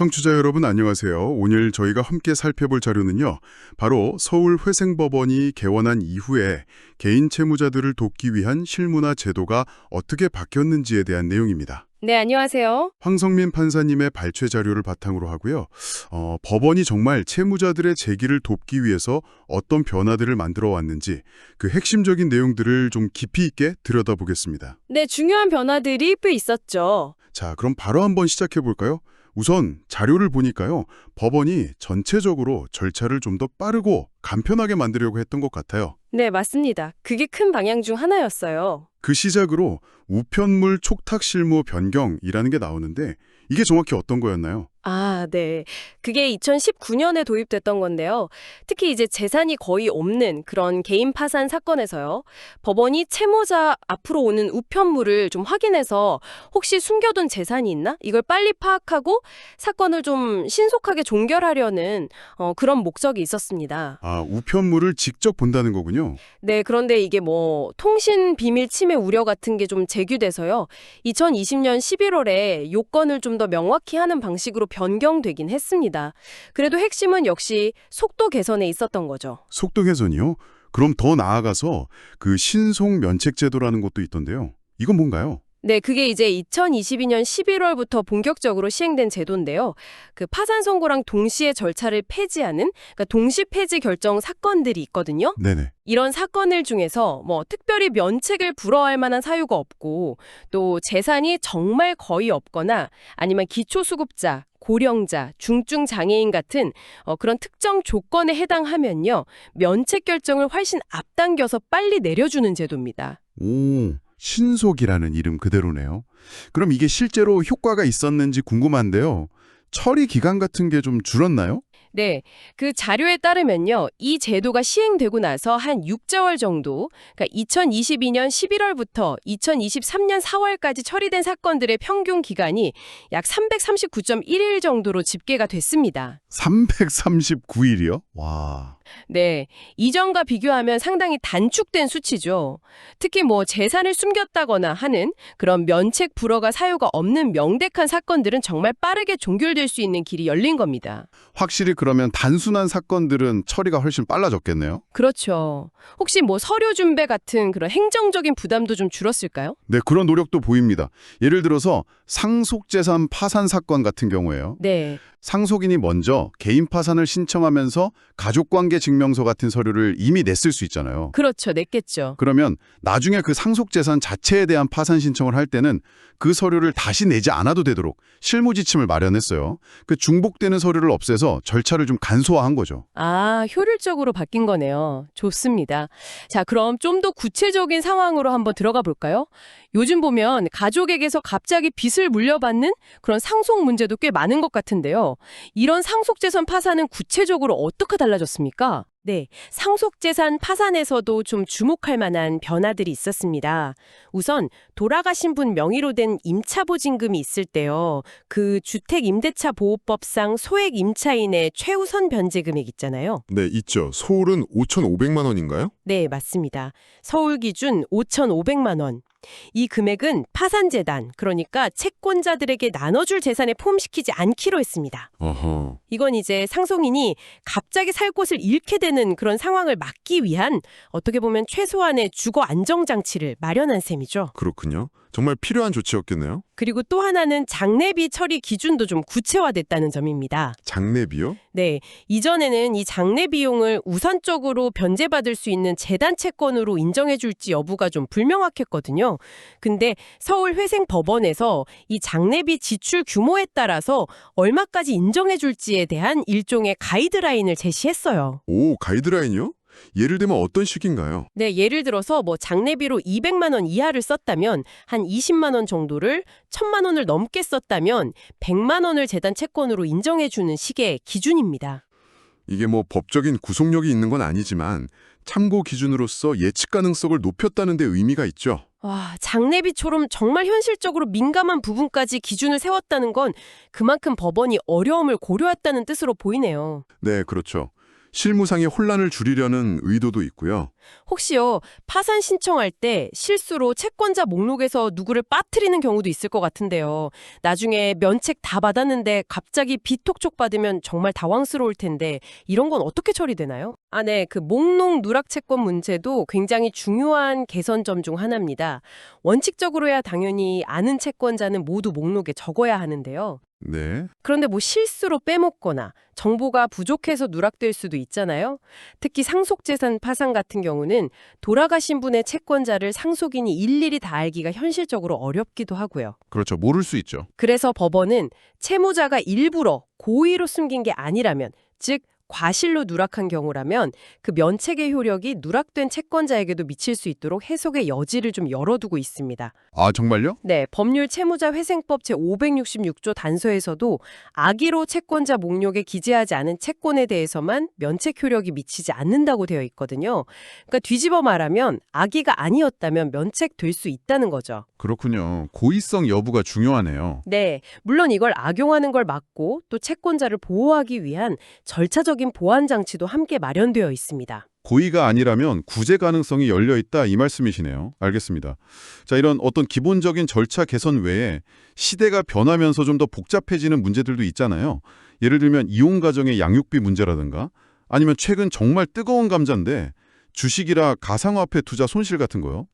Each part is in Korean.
청취자 여러분 안녕하세요. 오늘 저희가 함께 살펴볼 자료는요. 바로 서울회생법원이 개원한 이후에 개인 채무자들을 돕기 위한 실무나 제도가 어떻게 바뀌었는지에 대한 내용입니다. 네, 안녕하세요. 황성민 판사님의 발췌 자료를 바탕으로 하고요. 법원이 정말 채무자들의 재기를 돕기 위해서 어떤 변화들을 만들어 왔는지 그 핵심적인 내용들을 좀 깊이 있게 들여다보겠습니다. 네, 중요한 변화들이 꽤 있었죠. 자, 그럼 바로 한번 시작해 볼까요? 우선 자료를 보니까요. 법원이 전체적으로 절차를 좀 더 빠르고 간편하게 만들려고 했던 것 같아요. 네, 맞습니다. 그게 큰 방향 중 하나였어요. 그 시작으로 우편물 촉탁 실무 변경이라는 게 나오는데 이게 정확히 어떤 거였나요? 아, 네. 그게 2019년에 도입됐던 건데요. 특히 이제 재산이 거의 없는 그런 개인 파산 사건에서요. 법원이 채무자 앞으로 오는 우편물을 좀 확인해서 혹시 숨겨둔 재산이 있나? 이걸 빨리 파악하고 사건을 좀 신속하게 종결하려는 그런 목적이 있었습니다. 아, 우편물을 직접 본다는 거군요. 네, 그런데 이게 통신 비밀 침해 우려 같은 게 좀 제기돼서요. 2020년 11월에 요건을 좀 더 명확히 하는 방식으로 변경되긴 했습니다. 그래도 핵심은 역시 속도 개선에 있었던 거죠. 속도 개선이요? 그럼 더 나아가서 그 신속 면책 제도라는 것도 있던데요. 이건 뭔가요? 네, 그게 이제 2022년 11월부터 본격적으로 시행된 제도인데요. 그 파산 선고랑 동시에 절차를 폐지하는 그러니까 동시 폐지 결정 사건들이 있거든요. 네네. 이런 사건을 중에서 특별히 면책을 불허할 만한 사유가 없고 또 재산이 정말 거의 없거나 아니면 기초수급자, 고령자, 중증 장애인 같은 그런 특정 조건에 해당하면요. 면책 결정을 훨씬 앞당겨서 빨리 내려주는 제도입니다. 오, 신속이라는 이름 그대로네요. 그럼 이게 실제로 효과가 있었는지 궁금한데요. 처리 기간 같은 게 좀 줄었나요? 네, 그 자료에 따르면요. 이 제도가 시행되고 나서 한 6개월 정도, 그러니까 2022년 11월부터 2023년 4월까지 처리된 사건들의 평균 기간이 약 339.1일 정도로 집계가 됐습니다. 339일이요? 와. 네, 이전과 비교하면 상당히 단축된 수치죠. 특히 재산을 숨겼다거나 하는 그런 면책 불허가 사유가 없는 명백한 사건들은 정말 빠르게 종결될 수 있는 길이 열린 겁니다. 확실히 그러면 단순한 사건들은 처리가 훨씬 빨라졌겠네요? 그렇죠. 혹시 서류 준비 같은 그런 행정적인 부담도 좀 줄었을까요? 네, 그런 노력도 보입니다. 예를 들어서 상속재산 파산 사건 같은 경우에요. 네. 상속인이 먼저 개인 파산을 신청하면서 가족관계 증명서 같은 서류를 이미 냈을 수 있잖아요. 그렇죠. 냈겠죠. 그러면 나중에 그 상속재산 자체에 대한 파산 신청을 할 때는 그 서류를 다시 내지 않아도 되도록 실무 지침을 마련했어요. 그 중복되는 서류를 없애서 절차를 좀 간소화한 거죠. 아, 효율적으로 바뀐 거네요. 좋습니다. 자, 그럼 좀 더 구체적인 상황으로 한번 들어가 볼까요? 요즘 보면 가족에게서 갑자기 빚을 물려받는 그런 상속 문제도 꽤 많은 것 같은데요. 이런 상속재산 파산은 구체적으로 어떻게 달라졌습니까? 네, 상속재산 파산에서도 좀 주목할 만한 변화들이 있었습니다. 우선 돌아가신 분 명의로 된 임차보증금이 있을 때요. 그 주택임대차보호법상 소액 임차인의 최우선 변제 금액 있잖아요. 네, 있죠. 서울은 5,500만 원인가요? 네, 맞습니다. 서울 기준 5,500만 원. 이 금액은 파산재단, 그러니까 채권자들에게 나눠줄 재산에 포함시키지 않기로 했습니다. 어허. 이건 이제 상속인이 갑자기 살 곳을 잃게 되는 그런 상황을 막기 위한 어떻게 보면 최소한의 주거 안정장치를 마련한 셈이죠. 그렇군요. 정말 필요한 조치였겠네요. 그리고 또 하나는 장례비 처리 기준도 좀 구체화됐다는 점입니다. 장례비요? 네, 이전에는 이 장례 비용을 우선적으로 변제받을 수 있는 재단 채권으로 인정해 줄지 여부가 좀 불명확했거든요. 근데 서울회생법원에서 이 장례비 지출 규모에 따라서 얼마까지 인정해 줄지에 대한 일종의 가이드라인을 제시했어요. 오, 가이드라인이요? 예를 들면 어떤 식인가요? 네, 예를 들어서 장례비로 200만 원 이하를 썼다면 한 20만 원 정도를 1,000만 원을 넘게 썼다면 100만 원을 재단 채권으로 인정해 주는 식의 기준입니다. 이게 법적인 구속력이 있는 건 아니지만 참고 기준으로서 예측 가능성을 높였다는 데 의미가 있죠. 와, 장례비처럼 정말 현실적으로 민감한 부분까지 기준을 세웠다는 건 그만큼 법원이 어려움을 고려했다는 뜻으로 보이네요. 네, 그렇죠. 실무상의 혼란을 줄이려는 의도도 있고요. 혹시요, 파산 신청할 때 실수로 채권자 목록에서 누구를 빠뜨리는 경우도 있을 것 같은데요. 나중에 면책 다 받았는데 갑자기 비톡촉 받으면 정말 당황스러울 텐데 이런 건 어떻게 처리되나요? 네, 그 목록 누락 채권 문제도 굉장히 중요한 개선점 중 하나입니다. 원칙적으로야 당연히 아는 채권자는 모두 목록에 적어야 하는데요. 네. 그런데 뭐 실수로 빼먹거나 정보가 부족해서 누락될 수도 있잖아요. 특히 상속재산 파산 같은 경우는 돌아가신 분의 채권자를 상속인이 일일이 다 알기가 현실적으로 어렵기도 하고요. 그렇죠. 모를 수 있죠. 그래서 법원은 채무자가 일부러 고의로 숨긴 게 아니라면, 즉 과실로 누락한 경우라면 그 면책의 효력이 누락된 채권자에게도 미칠 수 있도록 해석의 여지를 좀 열어두고 있습니다. 아, 정말요? 네, 법률 채무자회생법 제566조 단서에서도 악의로 채권자 목록에 기재하지 않은 채권에 대해서만 면책 효력이 미치지 않는다고 되어 있거든요. 그러니까 뒤집어 말하면 악의가 아니었다면 면책될 수 있다는 거죠. 그렇군요. 고의성 여부가 중요하네요. 네, 물론 이걸 악용하는 걸 막고 또 채권자를 보호하기 위한 절차적인 보완 장치도 함께 마련되어 있습니다. 고의가 아니라면 구제 가능성이 열려 있다 이 말씀이시네요. 알겠습니다. 자, 이런 어떤 기본적인 절차 개선 외에 시대가 변하면서 좀 더 복잡해지는 문제들도 있잖아요. 예를 들면 이혼 가정의 양육비 문제라든가 아니면 최근 정말 뜨거운 감자인데 주식이라 가상화폐 투자 손실 같은 거요.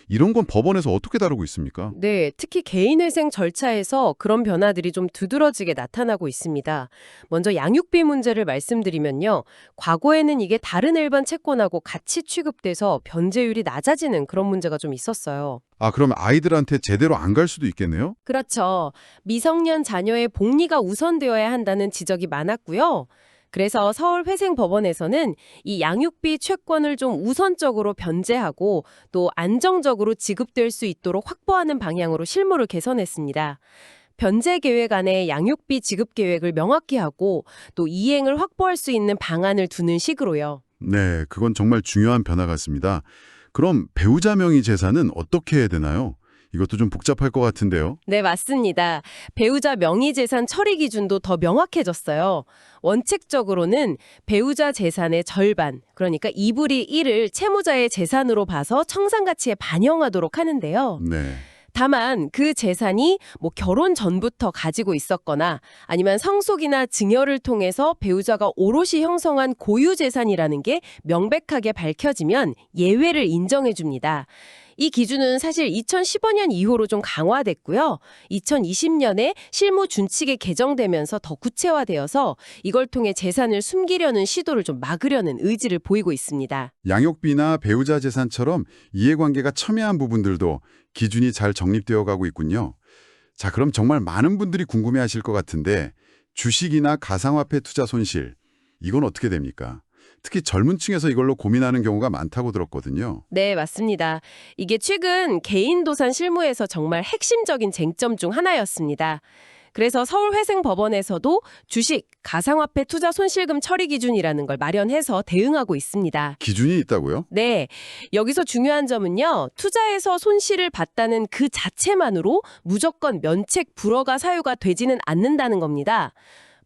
이런 건 법원에서 어떻게 다루고 있습니까? 네, 특히 개인회생 절차에서 그런 변화들이 좀 두드러지게 나타나고 있습니다. 먼저 양육비 문제를 말씀드리면요. 과거에는 이게 다른 일반 채권하고 같이 취급돼서 변제율이 낮아지는 그런 문제가 좀 있었어요. 아, 그럼 아이들한테 제대로 안 갈 수도 있겠네요? 그렇죠. 미성년 자녀의 복리가 우선되어야 한다는 지적이 많았고요. 그래서 서울회생법원에서는 이 양육비 채권을 좀 우선적으로 변제하고 또 안정적으로 지급될 수 있도록 확보하는 방향으로 실무를 개선했습니다. 변제 계획 안에 양육비 지급 계획을 명확히 하고 또 이행을 확보할 수 있는 방안을 두는 식으로요. 네, 그건 정말 중요한 변화 같습니다. 그럼 배우자 명의 재산은 어떻게 해야 되나요? 이것도 좀 복잡할 것 같은데요. 네, 맞습니다. 배우자 명의재산 처리 기준도 더 명확해졌어요. 원칙적으로는 배우자 재산의 절반, 그러니까 2분의 1을 채무자의 재산으로 봐서 청산가치에 반영하도록 하는데요. 네. 다만 그 재산이 뭐 결혼 전부터 가지고 있었거나 아니면 상속이나 증여를 통해서 배우자가 오롯이 형성한 고유 재산이라는 게 명백하게 밝혀지면 예외를 인정해 줍니다. 이 기준은 사실 2015년 이후로 좀 강화됐고요. 2020년에 실무 준칙에 개정되면서 더 구체화되어서 이걸 통해 재산을 숨기려는 시도를 좀 막으려는 의지를 보이고 있습니다. 양육비나 배우자 재산처럼 이해관계가 첨예한 부분들도 기준이 잘 정립되어 가고 있군요. 자, 그럼 정말 많은 분들이 궁금해하실 것 같은데 주식이나 가상화폐 투자 손실, 이건 어떻게 됩니까? 특히 젊은 층에서 이걸로 고민하는 경우가 많다고 들었거든요. 네, 맞습니다. 이게 최근 개인도산 실무에서 정말 핵심적인 쟁점 중 하나였습니다. 그래서 서울회생법원에서도 주식, 가상화폐 투자 손실금 처리 기준이라는 걸 마련해서 대응하고 있습니다. 기준이 있다고요? 네, 여기서 중요한 점은요. 투자에서 손실을 봤다는 그 자체만으로 무조건 면책 불허가 사유가 되지는 않는다는 겁니다.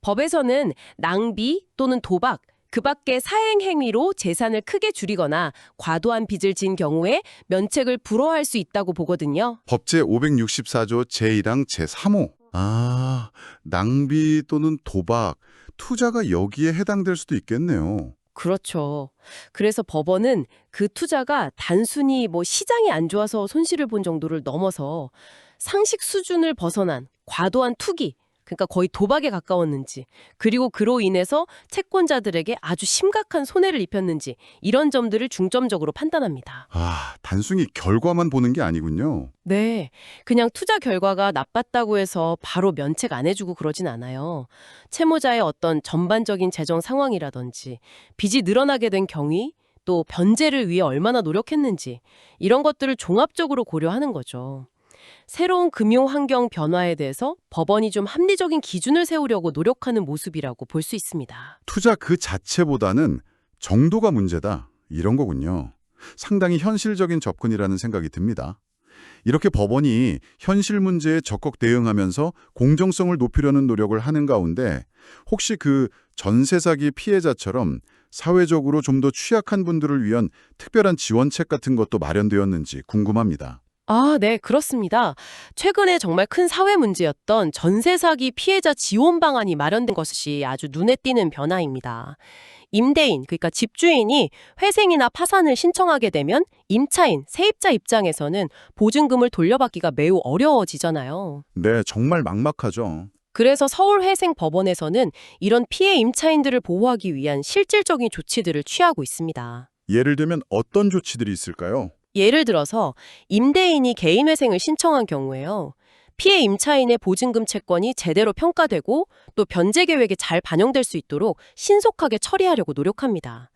법에서는 낭비 또는 도박, 그 밖의 사행 행위로 재산을 크게 줄이거나 과도한 빚을 진 경우에 면책을 불허할 수 있다고 보거든요. 법제 564조 제1항 제3호. 아, 낭비 또는 도박, 투자가 여기에 해당될 수도 있겠네요. 그렇죠. 그래서 법원은 그 투자가 단순히 뭐 시장이 안 좋아서 손실을 본 정도를 넘어서 상식 수준을 벗어난 과도한 투기, 그러니까 거의 도박에 가까웠는지, 그리고 그로 인해서 채권자들에게 아주 심각한 손해를 입혔는지 이런 점들을 중점적으로 판단합니다. 아, 단순히 결과만 보는 게 아니군요. 네, 그냥 투자 결과가 나빴다고 해서 바로 면책 안 해주고 그러진 않아요. 채무자의 어떤 전반적인 재정 상황이라든지 빚이 늘어나게 된 경위, 또 변제를 위해 얼마나 노력했는지 이런 것들을 종합적으로 고려하는 거죠. 새로운 금융 환경 변화에 대해서 법원이 좀 합리적인 기준을 세우려고 노력하는 모습이라고 볼 수 있습니다. 투자 그 자체보다는 정도가 문제다, 이런 거군요. 상당히 현실적인 접근이라는 생각이 듭니다. 이렇게 법원이 현실 문제에 적극 대응하면서 공정성을 높이려는 노력을 하는 가운데 혹시 그 전세 사기 피해자처럼 사회적으로 좀 더 취약한 분들을 위한 특별한 지원책 같은 것도 마련되었는지 궁금합니다. 아, 네, 그렇습니다. 최근에 정말 큰 사회 문제였던 전세 사기 피해자 지원 방안이 마련된 것이 아주 눈에 띄는 변화입니다. 임대인, 그러니까 집주인이 회생이나 파산을 신청하게 되면 임차인, 세입자 입장에서는 보증금을 돌려받기가 매우 어려워지잖아요. 네, 정말 막막하죠. 그래서 서울회생법원에서는 이런 피해 임차인들을 보호하기 위한 실질적인 조치들을 취하고 있습니다. 예를 들면 어떤 조치들이 있을까요? 예를 들어서 임대인이 개인회생을 신청한 경우에요. 피해 임차인의 보증금 채권이 제대로 평가되고 또 변제 계획에 잘 반영될 수 있도록 신속하게 처리하려고 노력합니다.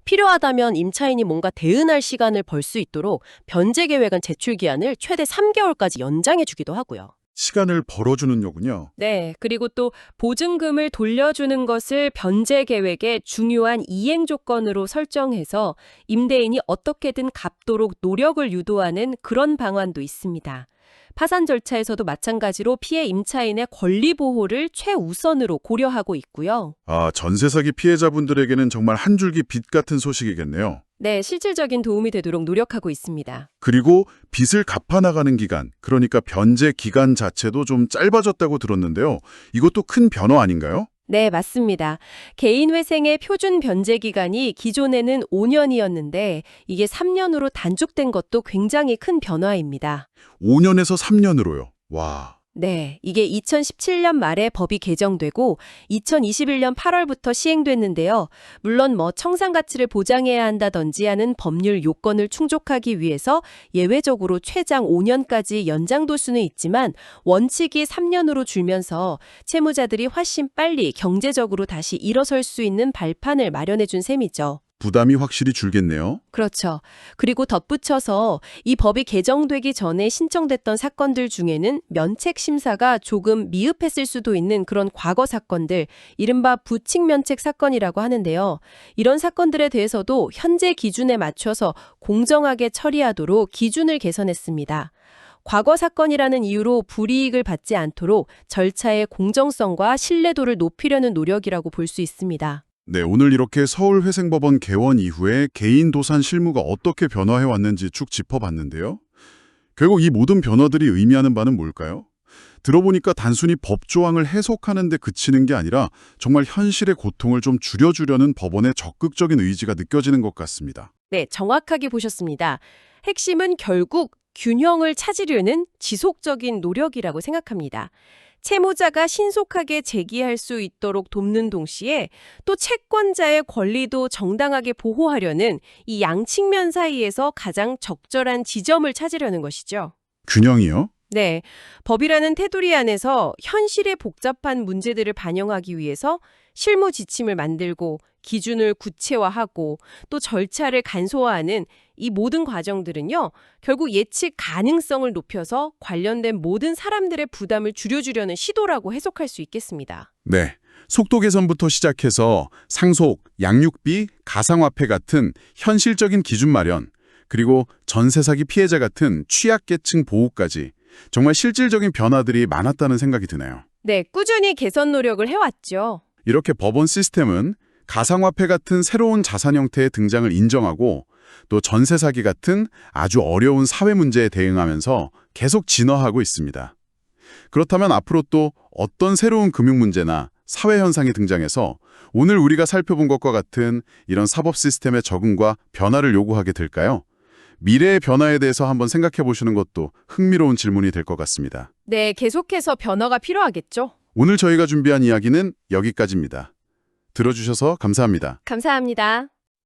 필요하다면 임차인이 뭔가 대응할 시간을 벌 수 있도록 변제 계획안 제출 기한을 최대 3개월까지 연장해 주기도 하고요. 시간을 벌어주는 요군요. 네, 그리고 또 보증금을 돌려주는 것을 변제 계획의 중요한 이행 조건으로 설정해서 임대인이 어떻게든 갚도록 노력을 유도하는 그런 방안도 있습니다. 파산 절차에서도 마찬가지로 피해 임차인의 권리 보호를 최우선으로 고려하고 있고요. 아, 전세 사기 피해자분들에게는 정말 한 줄기 빛 같은 소식이겠네요. 네, 실질적인 도움이 되도록 노력하고 있습니다. 그리고 빚을 갚아나가는 기간, 그러니까 변제 기간 자체도 좀 짧아졌다고 들었는데요. 이것도 큰 변화 아닌가요? 네, 맞습니다. 개인회생의 표준 변제 기간이 기존에는 5년이었는데 이게 3년으로 단축된 것도 굉장히 큰 변화입니다. 5년에서 3년으로요. 와. 네, 이게 2017년 말에 법이 개정되고 2021년 8월부터 시행됐는데요. 물론 청산 가치를 보장해야 한다든지 하는 법률 요건을 충족하기 위해서 예외적으로 최장 5년까지 연장될 수는 있지만 원칙이 3년으로 줄면서 채무자들이 훨씬 빨리 경제적으로 다시 일어설 수 있는 발판을 마련해 준 셈이죠. 부담이 확실히 줄겠네요. 그렇죠. 그리고 덧붙여서 이 법이 개정되기 전에 신청됐던 사건들 중에는 면책 심사가 조금 미흡했을 수도 있는 그런 과거 사건들, 이른바 부칙면책 사건이라고 하는데요. 이런 사건들에 대해서도 현재 기준에 맞춰서 공정하게 처리하도록 기준을 개선했습니다. 과거 사건이라는 이유로 불이익을 받지 않도록 절차의 공정성과 신뢰도를 높이려는 노력이라고 볼 수 있습니다. 네, 오늘 이렇게 서울회생법원 개원 이후에 개인 도산 실무가 어떻게 변화해 왔는지 쭉 짚어봤는데요. 결국 이 모든 변화들이 의미하는 바는 뭘까요? 들어보니까 단순히 법 조항을 해석하는 데 그치는 게 아니라 정말 현실의 고통을 좀 줄여주려는 법원의 적극적인 의지가 느껴지는 것 같습니다. 네, 정확하게 보셨습니다. 핵심은 결국 균형을 찾으려는 지속적인 노력이라고 생각합니다. 채무자가 신속하게 제기할 수 있도록 돕는 동시에 또 채권자의 권리도 정당하게 보호하려는 이 양측면 사이에서 가장 적절한 지점을 찾으려는 것이죠. 균형이요? 네, 법이라는 테두리 안에서 현실의 복잡한 문제들을 반영하기 위해서 실무 지침을 만들고 기준을 구체화하고 또 절차를 간소화하는 이 모든 과정들은요, 결국 예측 가능성을 높여서 관련된 모든 사람들의 부담을 줄여주려는 시도라고 해석할 수 있겠습니다. 네. 속도 개선부터 시작해서 상속, 양육비, 가상화폐 같은 현실적인 기준 마련, 그리고 전세 사기 피해자 같은 취약계층 보호까지 정말 실질적인 변화들이 많았다는 생각이 드네요. 네, 꾸준히 개선 노력을 해왔죠. 이렇게 법원 시스템은 가상화폐 같은 새로운 자산 형태의 등장을 인정하고 또 전세 사기 같은 아주 어려운 사회 문제에 대응하면서 계속 진화하고 있습니다. 그렇다면 앞으로 또 어떤 새로운 금융 문제나 사회 현상이 등장해서 오늘 우리가 살펴본 것과 같은 이런 사법 시스템의 적응과 변화를 요구하게 될까요? 미래의 변화에 대해서 한번 생각해 보시는 것도 흥미로운 질문이 될 것 같습니다. 네, 계속해서 변화가 필요하겠죠. 오늘 저희가 준비한 이야기는 여기까지입니다. 들어주셔서 감사합니다. 감사합니다.